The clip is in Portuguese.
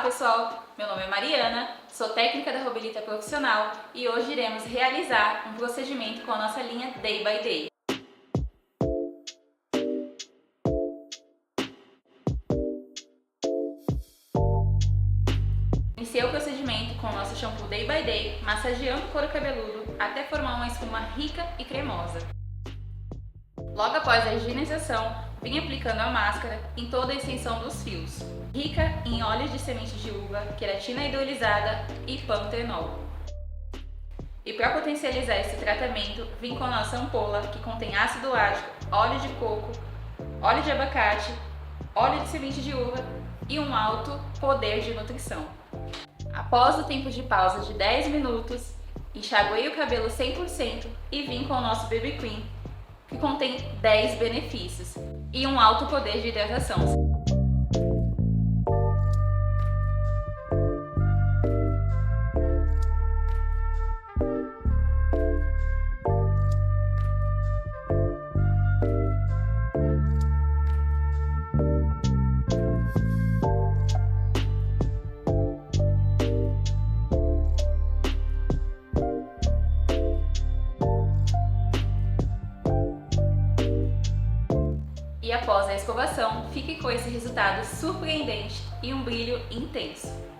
pessoal, meu nome é Mariana, sou técnica da Robelita Profissional e hoje iremos realizar um procedimento com a nossa linha Day by Day. Iniciei o procedimento com o nosso shampoo Day by Day, massageando o couro cabeludo até formar uma espuma rica e cremosa. Logo após a higienização, vim aplicando a máscara em toda a extensão dos fios, rica em óleos de semente de uva, queratina hidrolisada e pantenol. E para potencializar esse tratamento, vim com a nossa ampola, que contém ácido lático, óleo de coco, óleo de abacate, óleo de semente de uva e um alto poder de nutrição. Após o tempo de pausa de 10 minutos, enxaguei o cabelo 100% e vim com o nosso BB Cream, que contém 10 benefícios e um alto poder de hidratação. E após a escovação, fique com esse resultado surpreendente e um brilho intenso.